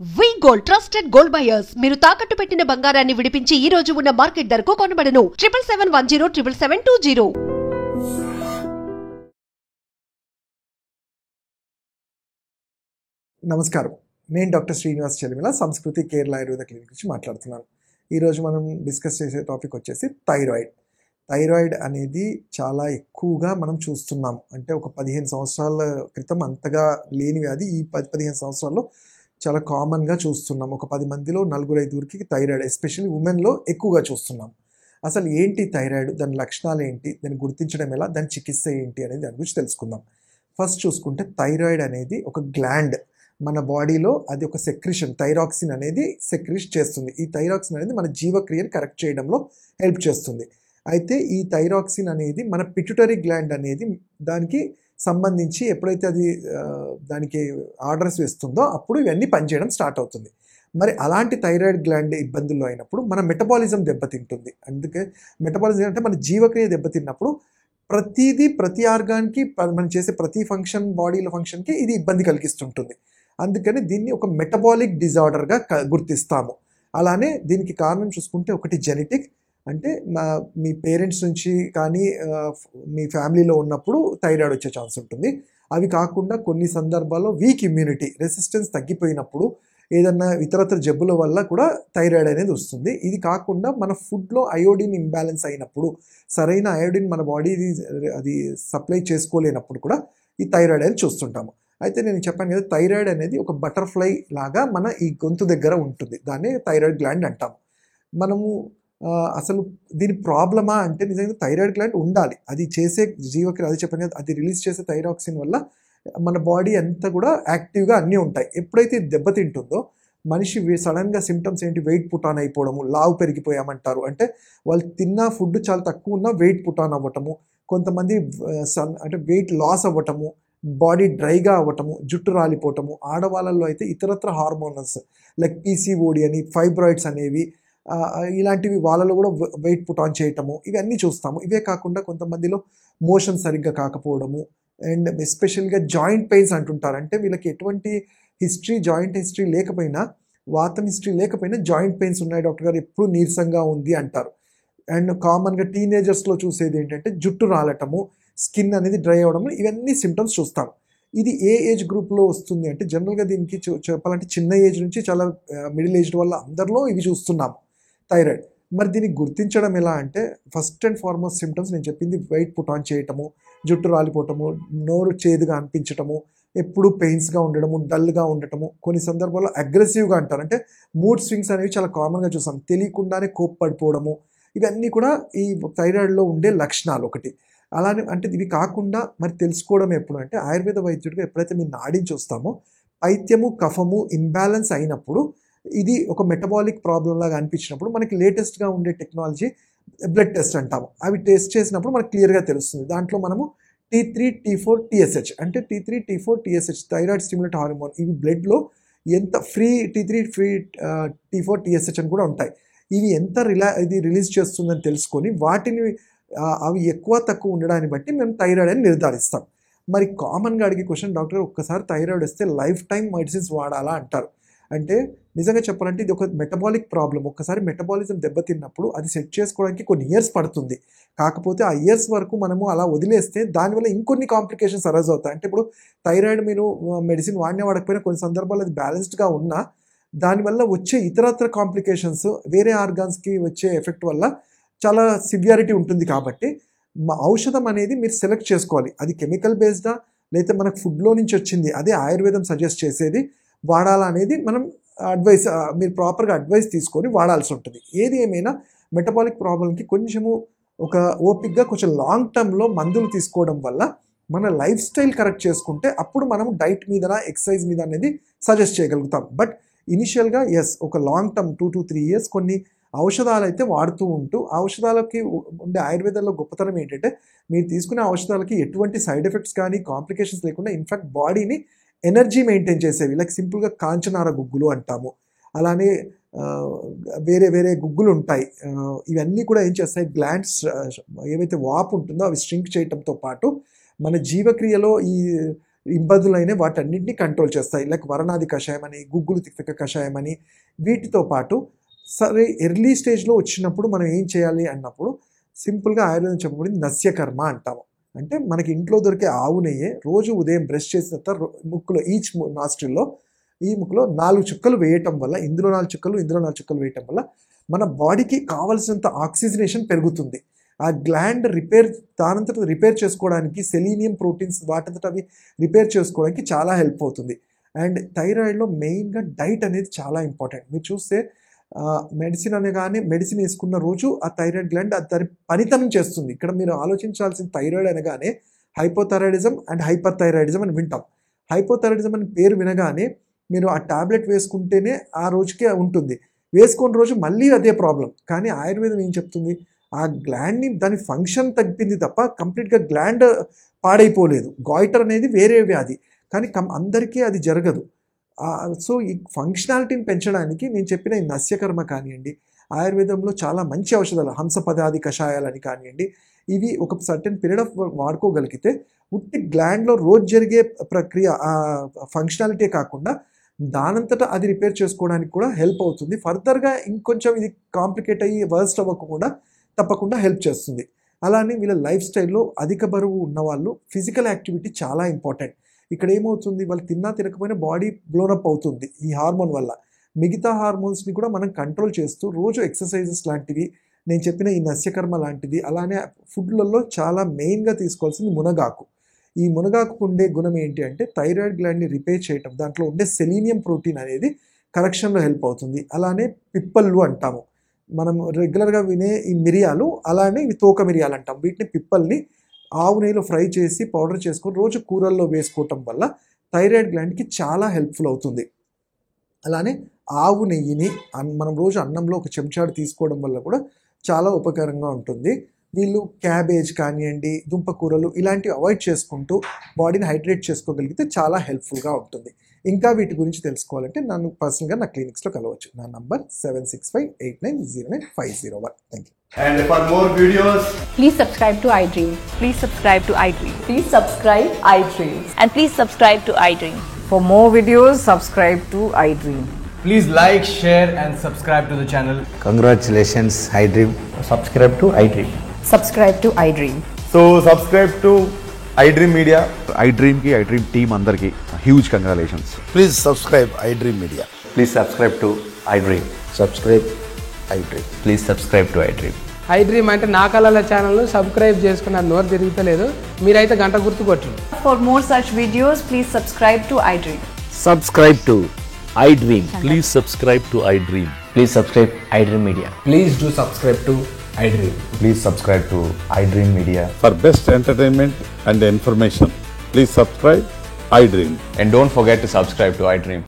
వి gold trusted gold buyers మీరు తాకట్టు పెట్టిన బంగారాన్ని విడిపించి ఈ రోజు ఉన్న మార్కెట్ ధరకు కొనబడను 7771077720. నమస్కారం, నేను డాక్టర్ శ్రీనివాస్ చెలిమిల సంస్కృతి కేరళ ఆయుర్వేద క్లినిక్ నుంచి మాట్లాడుతున్నాను. ఈరోజు మనం డిస్కస్ చేసే టాపిక్ వచ్చేసి థైరాయిడ్. థైరాయిడ్ అనేది చాలా ఎక్కువగా మనం చూస్తున్నాం. అంటే ఒక 15 సంవత్సరాల క్రితం అంతగా లేని వ్యాధి ఈ 10-15 సంవత్సరాల్లో చాలా కామన్గా చూస్తున్నాం. ఒక 10 మందిలో 4-5 థైరాయిడ్, ఎస్పెషల్లీ ఉమెన్లో ఎక్కువగా చూస్తున్నాం. అసలు ఏంటి థైరాయిడ్, దాని లక్షణాలు ఏంటి, దాన్ని గుర్తించడం ఎలా, దాని చికిత్స ఏంటి అనేది దాని గురించి తెలుసుకుందాం. ఫస్ట్ చూసుకుంటే థైరాయిడ్ అనేది ఒక గ్లాండ్. మన బాడీలో అది ఒక సెక్రిషన్, థైరాక్సిన్ అనేది సెక్రిష్ చేస్తుంది. ఈ థైరాక్సిన్ అనేది మన జీవక్రియను కరెక్ట్ చేయడంలో హెల్ప్ చేస్తుంది. అయితే ఈ థైరాక్సిన్ అనేది మన పిట్యూటరీ గ్లాండ్ అనేది దానికి సంబంధించి ఎప్పుడైతే అది దానికి ఆర్డర్స్ వేస్తుందో అప్పుడు ఇవన్నీ పనిచేయడం స్టార్ట్ అవుతుంది. మరి అలాంటి థైరాయిడ్ గ్లాండ్ ఇబ్బందుల్లో అయినప్పుడు మన మెటబాలిజం దెబ్బతింటుంది. అందుకే మెటబాలిజం అంటే మన జీవక్రియ దెబ్బతిన్నప్పుడు ప్రతి ఆర్గాన్కి మనం చేసే ప్రతి ఫంక్షన్, బాడీలో ఫంక్షన్కి ఇది ఇబ్బంది కలిగిస్తుంటుంది. అందుకని దీన్ని ఒక మెటబాలిక్ డిజార్డర్గా గుర్తిస్తాము. అలానే దీనికి కారణం చూసుకుంటే ఒకటి జెనెటిక్, అంటే మీ పేరెంట్స్ నుంచి కానీ మీ ఫ్యామిలీలో ఉన్నప్పుడు థైరాయిడ్ వచ్చే ఛాన్స్ ఉంటుంది. అవి కాకుండా కొన్ని సందర్భాల్లో వీక్ ఇమ్యూనిటీ, రెసిస్టెన్స్ తగ్గిపోయినప్పుడు ఏదన్నా ఇతరత్ర జబ్బుల వల్ల కూడా థైరాయిడ్ అనేది వస్తుంది. ఇది కాకుండా మన ఫుడ్లో అయోడిన్ ఇంబ్యాలెన్స్ అయినప్పుడు, సరైన అయోడిన్ మన బాడీ అది సప్లై చేసుకోలేనప్పుడు కూడా ఈ థైరాయిడ్ అనేది చూస్తుంటాము. అయితే నేను చెప్పాను కదా, థైరాయిడ్ అనేది ఒక బటర్ఫ్లై లాగా మన ఈ గొంతు దగ్గర ఉంటుంది. దాన్ని థైరాయిడ్ గ్లాండ్ అంటాము. మనము అసలు దీని ప్రాబ్లమా అంటే నిజంగా థైరాయిడ్ గ్లాండ్ ఉండాలి. అది చేసే జీవక్రియ, అది చెప్పాను కదా, అది రిలీజ్ చేసే థైరాక్సిన్ వల్ల మన బాడీ అంతా కూడా యాక్టివ్గా అన్నీ ఉంటాయి. ఎప్పుడైతే దెబ్బతింటుందో మనిషి సడన్గా సిమ్టమ్స్ ఏంటి, వెయిట్ పుట్ ఆన్ అయిపోవడము, లావు పెరిగిపోయామంటారు. అంటే వాళ్ళు తిన్న ఫుడ్ చాలా తక్కువ ఉన్నా వెయిట్ పుట్ ఆన్ అవ్వటము, కొంతమంది అంటే వెయిట్ లాస్ అవ్వటము, బాడీ డ్రైగా అవ్వటము, జుట్టు రాలిపోవటము. ఆడవాళ్ళల్లో అయితే ఇతరత్ర హార్మోన్స్ లైక్ పీసీఓడి అని, ఫైబ్రాయిడ్స్ అనేవి, ఇలాంటివి వాళ్ళలో కూడా వెయిట్ పుట్ ఆన్ చేయటము, ఇవన్నీ చూస్తాము. ఇవే కాకుండా కొంతమందిలో మోషన్ సరిగ్గా కాకపోవడము, అండ్ ఎస్పెషల్గా జాయింట్ పెయిన్స్ అంటుంటారు. అంటే వీళ్ళకి ఎటువంటి జాయింట్ హిస్టరీ లేకపోయినా, వాతం హిస్టరీ లేకపోయినా జాయింట్ పెయిన్స్ ఉన్నాయి డాక్టర్ గారు, ఎప్పుడు నీరసంగా ఉంది అంటారు. అండ్ కామన్గా టీనేజర్స్లో చూసేది ఏంటంటే జుట్టు రాలటము, స్కిన్ అనేది డ్రై అవ్వడము, ఇవన్నీ సిమ్టమ్స్ చూస్తాం. ఇది ఏ ఏజ్ గ్రూప్లో వస్తుంది అంటే జనరల్గా దీనికి చెప్పాలంటే చిన్న ఏజ్ నుంచి చాలా మిడిల్ ఏజ్ వల్ల అందరిలో ఇవి చూస్తున్నాము థైరాయిడ్. మరి దీన్ని గుర్తించడం ఎలా అంటే ఫస్ట్ అండ్ ఫార్మోస్ట్ సిమ్టమ్స్ నేను చెప్పింది, వెయిట్ పుట్ ఆన్ చేయటము, జుట్టు రాలిపోవటము, నోరు చేదుగా అనిపించటము, ఎప్పుడు పెయిన్స్గా ఉండడము, డల్గా ఉండటము, కొన్ని సందర్భాల్లో అగ్రెసివ్గా అంటారు. అంటే మూడ్ స్వింగ్స్ అనేవి చాలా కామన్గా చూస్తాం. తెలియకుండానే కోప్పడిపోవడము, ఇవన్నీ కూడా ఈ థైరాయిడ్లో ఉండే లక్షణాలు ఒకటి. అలానే అంటే ఇవి కాకుండా మరి తెలుసుకోవడం ఎప్పుడు అంటే ఆయుర్వేద వైద్యుడిగా ఎప్పుడైతే మీరు నాడిని చూస్తామో పైత్యము, కఫము ఇంబ్యాలెన్స్ అయినప్పుడు, ఇది ఒక మెటబాలిక్ ప్రాబ్లం లాగా అనిపించినప్పుడు మనకి లేటెస్ట్గా ఉండే టెక్నాలజీ బ్లడ్ టెస్ట్ అంటాము. అవి టెస్ట్ చేసినప్పుడు మనకు క్లియర్గా తెలుస్తుంది. దాంట్లో మనము T3, T4, TSH అంటే T3, T4, TSH thyroid stimulate hormone, ఇవి బ్లడ్లో ఎంత free T3, free T4, TSH అని కూడా ఉంటాయి. ఇవి ఎంత ఇది రిలీజ్ చేస్తుందని తెలుసుకొని వాటిని అవి ఎక్కువ తక్కువ ఉండడాన్ని బట్టి మేము థైరాయిడ్ అని నిర్ధారిస్తాం. మరి కామన్గా అడిగే క్వశ్చన్, డాక్టర్ ఒక్కసారి థైరాయిడ్ వస్తే లైఫ్ టైం మెడిసిన్స్ వాడాలా అంటారు. అంటే నిజంగా చెప్పాలంటే ఇది ఒక మెటబాలిక్ ప్రాబ్లం. ఒక్కసారి మెటబాలిజం దెబ్బతిన్నప్పుడు అది సెట్ చేసుకోవడానికి కొన్ని ఇయర్స్ పడుతుంది. కాకపోతే ఆ ఇయర్స్ వరకు మనము అలా వదిలేస్తే దానివల్ల ఇంకొన్ని కాంప్లికేషన్స్ అరైజ్ అవుతాయి. అంటే ఇప్పుడు థైరాయిడ్ మీరు మెడిసిన్ వాడకపోయినా కొన్ని సందర్భాల్లో అది బ్యాలెన్స్డ్గా ఉన్నా దానివల్ల వచ్చే ఇతరత్ర కాంప్లికేషన్స్, వేరే ఆర్గాన్స్కి వచ్చే ఎఫెక్ట్ వల్ల చాలా సివియారిటీ ఉంటుంది. కాబట్టి ఔషధం అనేది మీరు సెలెక్ట్ చేసుకోవాలి. అది కెమికల్ బేస్డా లేకపోతే మనకు ఫుడ్లో నుంచి వచ్చింది అదే ఆయుర్వేదం సజెస్ట్ చేసేది వాడాలా అనేది మనం మీరు ప్రాపర్గా అడ్వైస్ తీసుకొని వాడాల్సి ఉంటుంది. ఏది ఏమైనా మెటబాలిక్ ప్రాబ్లంకి కొంచెము ఒక ఓపిక్గా కొంచెం లాంగ్ టర్మ్లో మందులు తీసుకోవడం వల్ల మన లైఫ్ స్టైల్ కరెక్ట్ చేసుకుంటే అప్పుడు మనం డైట్ మీద, ఎక్సర్సైజ్ మీద అనేది సజెస్ట్ చేయగలుగుతాం. బట్ ఇనిషియల్గా ఒక లాంగ్ టర్మ్ 2 to 3 years కొన్ని ఔషధాలు అయితే వాడుతూ ఉంటూ, ఔషధాలకి ఉండే ఆయుర్వేదంలో గొప్పతనం ఏంటంటే మీరు తీసుకునే ఔషధాలకి ఎటువంటి సైడ్ ఎఫెక్ట్స్ కానీ కాంప్లికేషన్స్ లేకుండా ఇన్ఫాక్ట్ బాడీని ఎనర్జీ మెయింటైన్ చేసేవి. లైక్ సింపుల్గా కాంచనార గుగ్గులు అంటాము, అలానే వేరే గుగ్గులు ఉంటాయి. ఇవన్నీ కూడా ఏం చేస్తాయి, గ్లాండ్స్ ఏవైతే వాపు ఉంటుందో అవి స్ట్రింక్ చేయడంతో పాటు మన జీవక్రియలో ఈ ఇబ్బందులైన వాటన్నింటినీ కంట్రోల్ చేస్తాయి. లైక్ వరణాది కషాయం అని, గుగ్గులు తిక్తిక కషాయం అని. వీటితో పాటు సరే ఎర్లీ స్టేజ్లో వచ్చినప్పుడు మనం ఏం చేయాలి అన్నప్పుడు సింపుల్గా ఆయుర్వేదం చెప్పబడింది నస్యకర్మ అంటాము. అంటే మనకి ఇంట్లో దొరికే ఆవు నెయ్యే రోజు ఉదయం బ్రష్ చేసిన తర్వాత ముక్కులో ఈచ్ నాస్ట్రిల్లో ఈ ముక్కులో 4 చుక్కలు వేయటం వల్ల, ఇందులో 4 చుక్కలు ఇందులో 4 చుక్కలు వేయటం వల్ల మన బాడీకి కావలసినంత ఆక్సిజనేషన్ పెరుగుతుంది. ఆ గ్లాండ్ దానంతట రిపేర్ చేసుకోవడానికి సెలీనియం ప్రోటీన్స్ వాటంతట అవి రిపేర్ చేసుకోవడానికి చాలా హెల్ప్ అవుతుంది. అండ్ థైరాయిడ్లో మెయిన్గా డైట్ అనేది చాలా ఇంపార్టెంట్. మీరు చూస్తే మెడిసిన్ అనగానే మెడిసిన్ వేసుకున్న రోజు ఆ థైరాయిడ్ గ్లాండ్ దాని పనితనం చేస్తుంది. ఇక్కడ మీరు ఆలోచించాల్సిన థైరాయిడ్ అనగానే హైపోథైరాయిడిజం అండ్ హైపర్ థైరాయిడిజం అని వింటాం. హైపోథైరాయిడిజం అని పేరు వినగానే మీరు ఆ టాబ్లెట్ వేసుకుంటేనే ఆ రోజుకే ఉంటుంది, వేసుకున్న రోజు మళ్ళీ అదే ప్రాబ్లం. కానీ ఆయుర్వేదం ఏం చెప్తుంది, ఆ గ్లాండ్ని దాని ఫంక్షన్ తగ్గింది తప్ప కంప్లీట్గా గ్లాండ్ పాడైపోలేదు. గాయిటర్ అనేది వేరే వ్యాధి, కానీ అందరికీ అది జరగదు. సో ఈ ఫంక్షనాలిటీని పెంచడానికి నేను చెప్పిన ఈ నస్యకర్మ కానివ్వండి, ఆయుర్వేదంలో చాలా మంచి ఔషధాలు హంసపదాది కషాయాలని కానివ్వండి, ఇవి ఒక సర్టెన్ పీరియడ్ ఆఫ్ వాడుకోగలిగితే ఉట్టి గ్లాండ్లో రోజు జరిగే ప్రక్రియ ఫంక్షనాలిటీ కాకుండా దానంతటా అది రిపేర్ చేసుకోవడానికి కూడా హెల్ప్ అవుతుంది. ఫర్దర్గా ఇంకొంచెం ఇది కాంప్లికేట్ అయ్యి వర్స్ట్ అవ్వకుండా తప్పకుండా హెల్ప్ చేస్తుంది. అలానే వీళ్ళ లైఫ్ స్టైల్లో అధిక బరువు ఉన్నవాళ్ళు ఫిజికల్ యాక్టివిటీ చాలా ఇంపార్టెంట్. ఇక్కడ ఏమవుతుంది, వాళ్ళు తిన్నా తినకపోయినా బాడీ బ్లోనప్ అవుతుంది ఈ హార్మోన్ వల్ల. మిగతా హార్మోన్స్ని కూడా మనం కంట్రోల్ చేస్తూ రోజు ఎక్సర్సైజెస్ లాంటివి, నేను చెప్పిన ఈ నస్యకర్మ లాంటిది, అలానే ఫుడ్లలో చాలా మెయిన్గా తీసుకోవాల్సింది మునగాకు. ఈ మునగాకు ఉండే గుణం ఏంటి అంటే థైరాయిడ్ గ్లాండ్ని రిపేర్ చేయటం, దాంట్లో ఉండే సెలీనియం ప్రోటీన్ అనేది కరెక్షన్లో హెల్ప్ అవుతుంది. అలానే పిప్పళ్ళు అంటాము, మనం రెగ్యులర్గా వినే ఈ మిరియాలు, అలానే ఇవి తోక మిరియాలు అంటాం. వీటిని పిప్పల్ని ఆవు నెయ్యిలో ఫ్రై చేసి పౌడర్ చేసుకొని రోజు కూరల్లో వేసుకోవటం వల్ల థైరాయిడ్ గ్లాండ్కి చాలా హెల్ప్ఫుల్ అవుతుంది. అలానే ఆవు నెయ్యిని మనం రోజు అన్నంలో ఒక చెంచాడు తీసుకోవడం వల్ల కూడా చాలా ఉపకారంగా ఉంటుంది. వీళ్ళు క్యాబేజ్ కానివ్వండి, దుంపకూరలు ఇలాంటివి అవాయిడ్ చేసుకుంటూ బాడీని హైడ్రేట్ చేసుకోగలిగితే చాలా హెల్ప్ఫుల్గా ఉంటుంది. ఇంకా వీటి గురించి తెలుసుకోవాలంటే నన్ను పర్సనల్గా నా క్లినిక్స్లో కలవచ్చు. నా number 7658909501. Thank you. And for more videos, Please subscribe to iDream. Please subscribe to iDream. Please subscribe iDream. And please subscribe to iDream. For more videos, subscribe to iDream. please like, share and subscribe to the channel. Congratulations, iDream. Subscribe to iDream. Subscribe to iDream. So subscribe to iDream Media. iDream team andarki huge congratulations. Please subscribe iDream Media. Please subscribe to iDream. Subscribe iDream. Please subscribe to iDream. iDream అంటే నా కళల ఛానల్ను subscribe చేసుకున్న నోరు తిరుగుతలేదు, మీరైతే గంట గుర్తు కొట్టండి. For more such videos, please subscribe to iDream. Subscribe to iDream. Please subscribe to iDream. Please subscribe iDream Media. Please do subscribe to iDream. Please subscribe to iDream Media. For best entertainment and information, please subscribe iDream. And don't forget to subscribe to iDream.